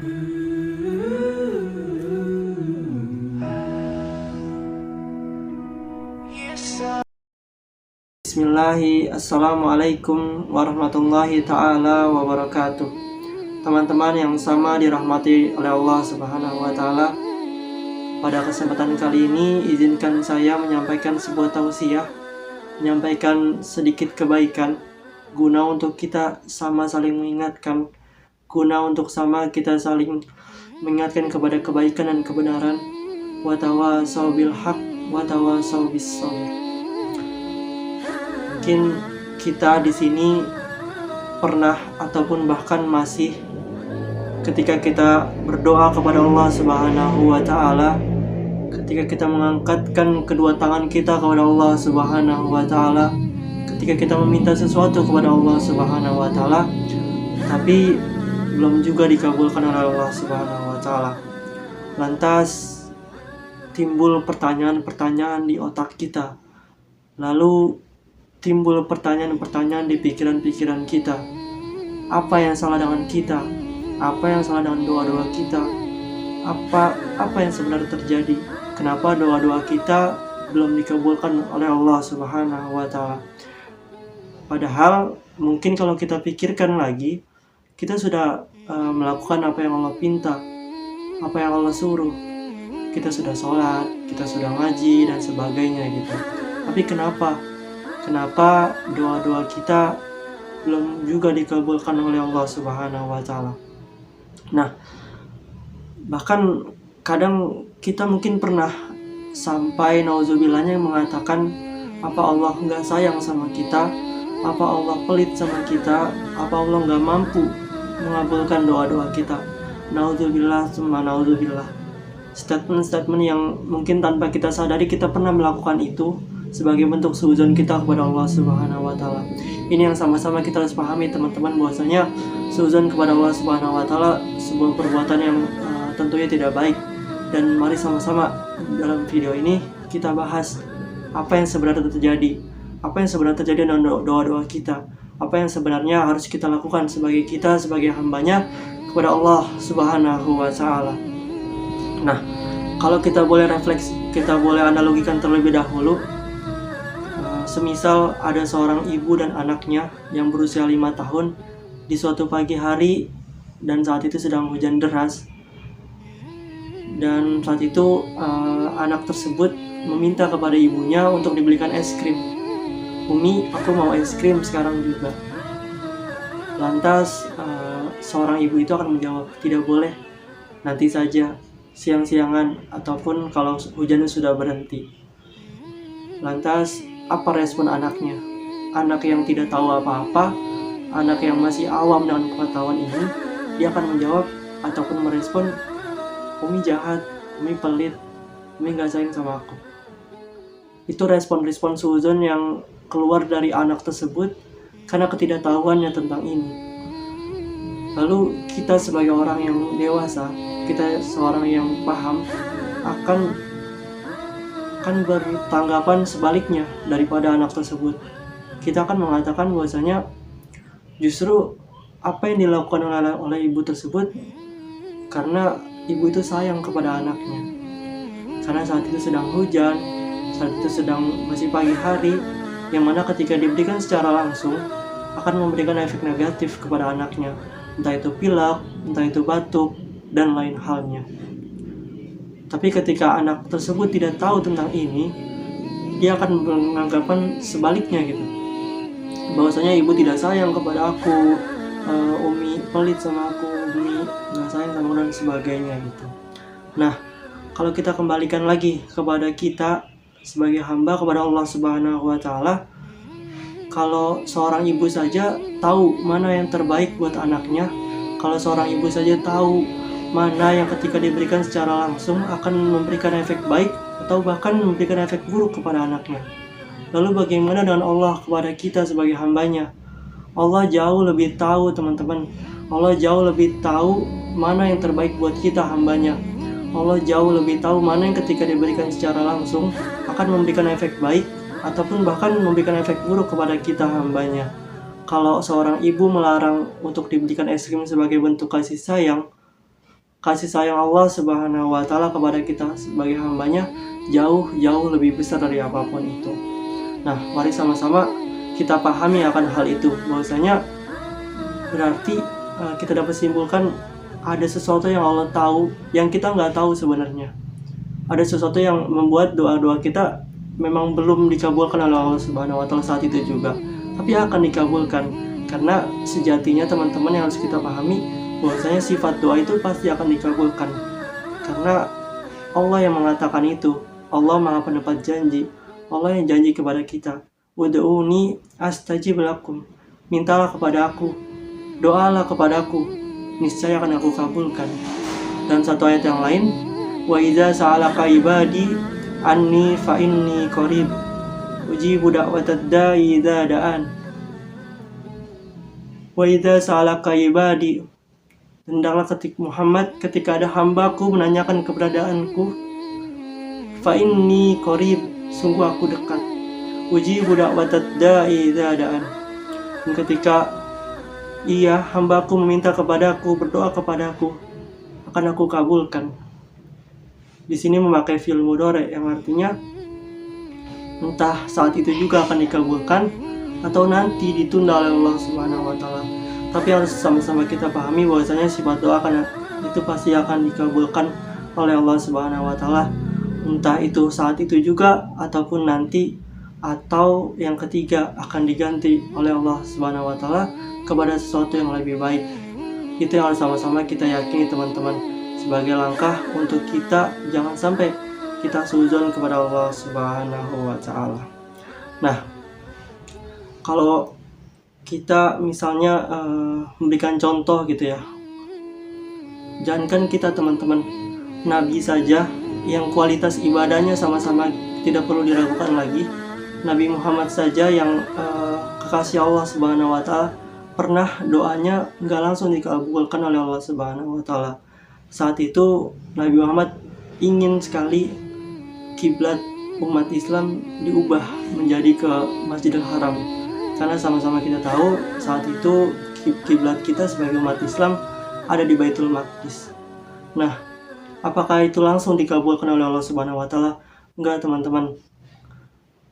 Bismillahi, Assalamualaikum warahmatullahi ta'ala wabarakatuh. Teman-teman yang sama dirahmati oleh Allah Subhanahu wa ta'ala, pada kesempatan kali ini izinkan saya menyampaikan sebuah tausiah, menyampaikan sedikit kebaikan, guna untuk kita sama saling mengingatkan, guna untuk sama kita saling mengingatkan kepada kebaikan dan kebenaran. Wa tawasau bil haq wa tawasau bis sabr. Mungkin kita di sini pernah ataupun bahkan masih, ketika kita berdoa kepada Allah Subhanahu wa ta'ala, ketika kita mengangkatkan kedua tangan kita kepada Allah Subhanahu wa ta'ala, ketika kita meminta sesuatu kepada Allah Subhanahu wa ta'ala, tapi belum juga dikabulkan oleh Allah Subhanahu wa ta'ala. Lantas timbul pertanyaan-pertanyaan di otak kita, lalu timbul pertanyaan-pertanyaan di pikiran-pikiran kita. Apa yang salah dengan kita? Apa yang salah dengan doa-doa kita? Apa yang sebenarnya terjadi? Kenapa doa-doa kita belum dikabulkan oleh Allah Subhanahu wa ta'ala? Padahal mungkin kalau kita pikirkan lagi, kita sudah melakukan apa yang Allah pinta, apa yang Allah suruh. Kita sudah sholat, kita sudah ngaji dan sebagainya gitu. Tapi Kenapa doa-doa kita belum juga dikabulkan oleh Allah Subhanahu wa ta'ala? Nah, bahkan kadang kita mungkin pernah sampai nauzubillahnya mengatakan, apa Allah nggak sayang sama kita? Apa Allah pelit sama kita? Apa Allah nggak mampu mengabulkan doa-doa kita? Nauzubillah summa nauzubillah. Statement-statement yang mungkin tanpa kita sadari kita pernah melakukan itu sebagai bentuk suudzon kita kepada Allah Subhanahu wa ta'ala. Ini yang sama-sama kita harus pahami, teman-teman, bahwasanya suudzon kepada Allah Subhanahu wa ta'ala sebuah perbuatan yang tentunya tidak baik. Dan mari sama-sama dalam video ini kita bahas apa yang sebenarnya terjadi, apa yang sebenarnya terjadi dengan doa-doa kita, apa yang sebenarnya harus kita lakukan sebagai kita, sebagai hambanya kepada Allah Subhanahu wa ta'ala. Nah, kalau kita boleh refleksi, kita boleh analogikan terlebih dahulu. Semisal ada seorang ibu dan anaknya yang berusia 5 tahun di suatu pagi hari, dan saat itu sedang hujan deras. Dan saat itu anak tersebut meminta kepada ibunya untuk dibelikan es krim. "Umi, aku mau es krim sekarang juga." Lantas seorang ibu itu akan menjawab, "Tidak boleh, nanti saja, siang-siangan, ataupun kalau hujannya sudah berhenti." Lantas apa respon anaknya? Anak yang tidak tahu apa-apa, anak yang masih awam dengan pengetahuan ini, dia akan menjawab ataupun merespon, "Umi jahat, Umi pelit, Umi gak sayang sama aku." Itu respon-respon suudzon yang keluar dari anak tersebut karena ketidaktahuannya tentang ini. Lalu kita sebagai orang yang dewasa, kita seorang yang paham, akan bertanggapan sebaliknya daripada anak tersebut. Kita akan mengatakan bahwasanya justru apa yang dilakukan oleh ibu tersebut karena ibu itu sayang kepada anaknya. Karena saat itu sedang hujan, saat itu sedang masih pagi hari, yang mana ketika diberikan secara langsung akan memberikan efek negatif kepada anaknya, entah itu pilek, entah itu batuk, dan lain halnya. Tapi ketika anak tersebut tidak tahu tentang ini, dia akan menganggapan sebaliknya gitu, bahwasanya ibu tidak sayang kepada aku, Umi pelit sama aku, Umi gak sayang sama aku, dan sebagainya gitu. Nah, kalau kita kembalikan lagi kepada kita sebagai hamba kepada Allah Subhanahu wa ta'ala, kalau seorang ibu saja tahu mana yang terbaik buat anaknya, kalau seorang ibu saja tahu mana yang ketika diberikan secara langsung akan memberikan efek baik atau bahkan memberikan efek buruk kepada anaknya, lalu bagaimana dengan Allah kepada kita sebagai hambanya? Allah jauh lebih tahu, teman-teman. Allah jauh lebih tahu mana yang terbaik buat kita, hambanya. Allah jauh lebih tahu mana yang ketika diberikan secara langsung akan memberikan efek baik ataupun bahkan memberikan efek buruk kepada kita, hambanya. Kalau seorang ibu melarang untuk diberikan es krim sebagai bentuk kasih sayang, kasih sayang Allah Subhanahu wa taala kepada kita sebagai hambanya jauh lebih besar dari apapun itu. Nah, mari sama-sama kita pahami akan hal itu, bahwasanya berarti kita dapat simpulkan ada sesuatu yang Allah tahu yang kita nggak tahu sebenarnya. Ada sesuatu yang membuat doa-doa kita memang belum dikabulkan oleh Allah Subhanahu wa taala saat itu juga, tapi akan dikabulkan. Karena sejatinya teman-teman yang harus kita pahami bahwasanya sifat doa itu pasti akan dikabulkan. Karena Allah yang mengatakan itu, Allah Maha Penepat janji. Allah yang janji kepada kita, "Ud'uni astajib lakum." Mintalah kepada aku, doalah kepada aku, niscaya akan aku kabulkan. Dan satu ayat yang lain, "Wa idza sa'alaka ibadi anni fa inni qarib ujibu da'watad da'i idza da'an." Wa idza sa'alaka ibadi, hendaklah ketika ada hambaku menanyakan keberadaanku, fa inni qarib, sungguh aku dekat, ujibu da'watad da'i idza da'an. Dan ketika hambaku meminta kepadaku, berdoa kepadaku, akan aku kabulkan. Di sini memakai fi'il mudhari yang artinya entah saat itu juga akan dikabulkan atau nanti ditunda oleh Allah Subhanahu wa taala. Tapi harus sama-sama kita pahami bahwasanya sifat doa itu pasti akan dikabulkan oleh Allah Subhanahu wa taala. Entah itu saat itu juga ataupun nanti, atau yang ketiga akan diganti oleh Allah Subhanahu wa taala kepada sesuatu yang lebih baik. Itu yang harus sama-sama kita yakini teman-teman, sebagai langkah untuk kita jangan sampai kita suzon kepada Allah Subhanahu wa taala. Nah, kalau kita misalnya memberikan contoh gitu ya, jangankan kita teman-teman, Nabi saja yang kualitas ibadahnya sama-sama tidak perlu diragukan lagi. Nabi Muhammad saja yang kekasih Allah Subhanahu wa taala, pernah doanya nggak langsung dikabulkan oleh Allah Subhanahu wa taala. Saat itu Nabi Muhammad ingin sekali kiblat umat Islam diubah menjadi ke Masjidil Haram. Karena sama-sama kita tahu saat itu kiblat kita sebagai umat Islam ada di Baitul Maqdis. Nah, apakah itu langsung dikabulkan oleh Allah Subhanahu wa taala? Enggak, teman-teman.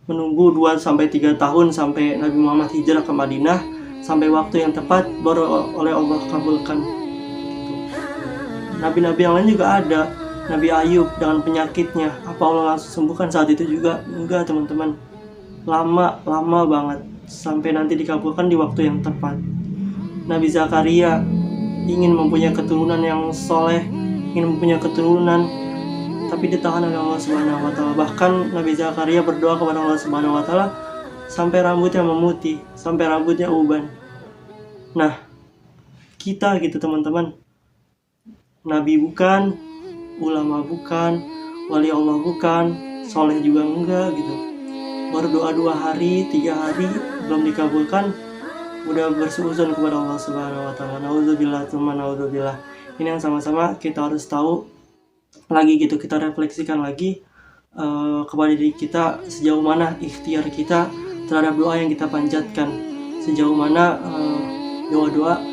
Menunggu 2-3 tahun sampai Nabi Muhammad hijrah ke Madinah, sampai waktu yang tepat baru oleh Allah kabulkan. Nabi-nabi yang lain juga ada. Nabi Ayub dengan penyakitnya, apa Allah langsung sembuhkan saat itu juga? Enggak, teman-teman. Lama banget sampai nanti dikabulkan di waktu yang tepat. Nabi Zakaria ingin mempunyai keturunan yang soleh, ingin mempunyai keturunan, tapi ditahan oleh Allah Subhanahu wa taala. Bahkan Nabi Zakaria berdoa kepada Allah Subhanahu wa taala sampai rambutnya memutih, sampai rambutnya uban. Nah, kita gitu teman-teman, Nabi bukan, ulama bukan, wali Allah bukan, soleh juga enggak gitu. Baru doa 2 hari, 3 hari belum dikabulkan, udah bersuuzon kepada Allah Subhanahu wa taala. Nauzubillah, tsumma nauzubillah. Ini yang sama-sama kita harus tahu lagi gitu, kita refleksikan lagi kepada diri kita, sejauh mana ikhtiar kita terhadap doa yang kita panjatkan, sejauh mana doa-doa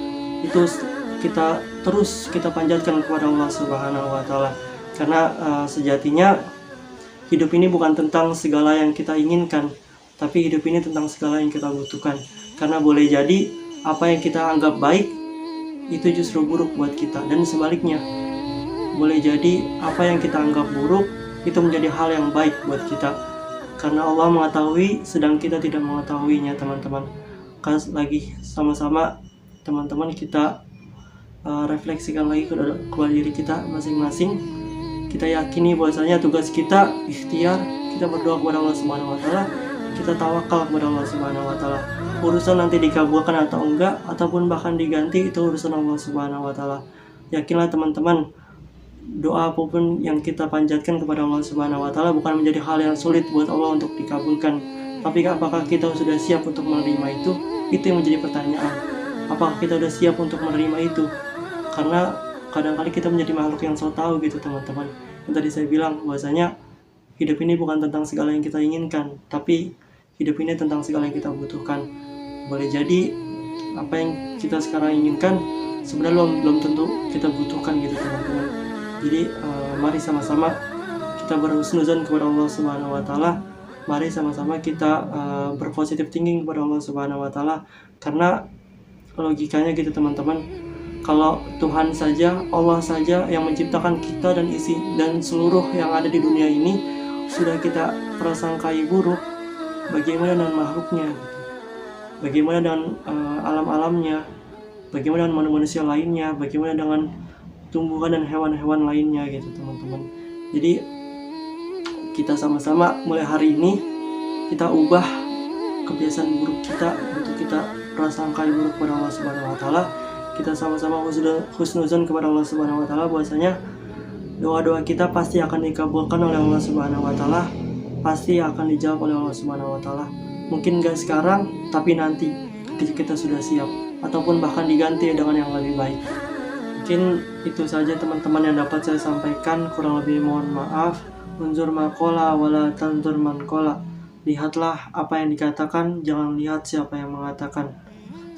itu kita panjatkan kepada Allah Subhanahu wa taala. Karena sejatinya hidup ini bukan tentang segala yang kita inginkan, tapi hidup ini tentang segala yang kita butuhkan. Karena boleh jadi apa yang kita anggap baik itu justru buruk buat kita, dan sebaliknya. Boleh jadi apa yang kita anggap buruk itu menjadi hal yang baik buat kita. Karena Allah mengetahui sedang kita tidak mengetahuinya, teman-teman. Lagi sama-sama teman-teman kita refleksikan lagi kepada diri kita masing-masing. Kita yakini bahwasanya tugas kita ikhtiar, kita berdoa kepada Allah Subhanahu wa taala, kita tawakal kepada Allah Subhanahu wa taala. Urusan nanti dikabulkan atau enggak, ataupun bahkan diganti, itu urusan Allah Subhanahu wa taala. Yakinlah teman-teman, doa apapun yang kita panjatkan kepada Allah Subhanahu wa taala bukan menjadi hal yang sulit buat Allah untuk dikabulkan. Tapi apakah kita sudah siap untuk menerima itu? Itu yang menjadi pertanyaan. Apakah kita sudah siap untuk menerima itu? Karena kadang-kali kita menjadi makhluk yang so tahu gitu teman-teman. Yang tadi saya bilang bahwasanya hidup ini bukan tentang segala yang kita inginkan, tapi hidup ini tentang segala yang kita butuhkan. Boleh jadi apa yang kita sekarang inginkan sebenarnya belum tentu kita butuhkan gitu teman-teman. Jadi mari sama-sama kita berhusnuzon kepada Allah Subhanahu wa taala. Mari sama-sama kita berpositif thinking kepada Allah Subhanahu wa taala, karena logikanya gitu teman-teman. Kalau Tuhan saja, Allah saja yang menciptakan kita dan isi dan seluruh yang ada di dunia ini sudah kita prasangkai buruk, bagaimana dengan makhluknya? Bagaimana dengan alam-alamnya? Bagaimana dengan manusia lainnya? Bagaimana dengan tumbuhan dan hewan-hewan lainnya gitu teman-teman. Jadi kita sama-sama mulai hari ini kita ubah kebiasaan buruk kita untuk kita prasangkai buruk kepada Allah Subhanahu wa taala. Kita sama-sama husnuzon kepada Allah Subhanahu wa taala bahwasanya doa-doa kita pasti akan dikabulkan oleh Allah Subhanahu wa taala, pasti akan dijawab oleh Allah Subhanahu wa taala. Mungkin gak sekarang, tapi nanti ketika kita sudah siap, ataupun bahkan diganti dengan yang lebih baik. Mungkin itu saja teman-teman yang dapat saya sampaikan, kurang lebih mohon maaf. Unzur maqala wala tanzur man qala. Lihatlah apa yang dikatakan, jangan lihat siapa yang mengatakan.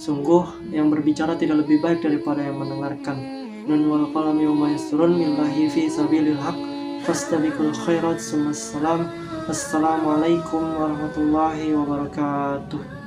Sungguh yang berbicara tidak lebih baik daripada yang mendengarkan. Nun wal qalami wa ma yasturun billahi fi sabilil haq fastabiqul khairat. Assalamualaikum warahmatullahi wabarakatuh.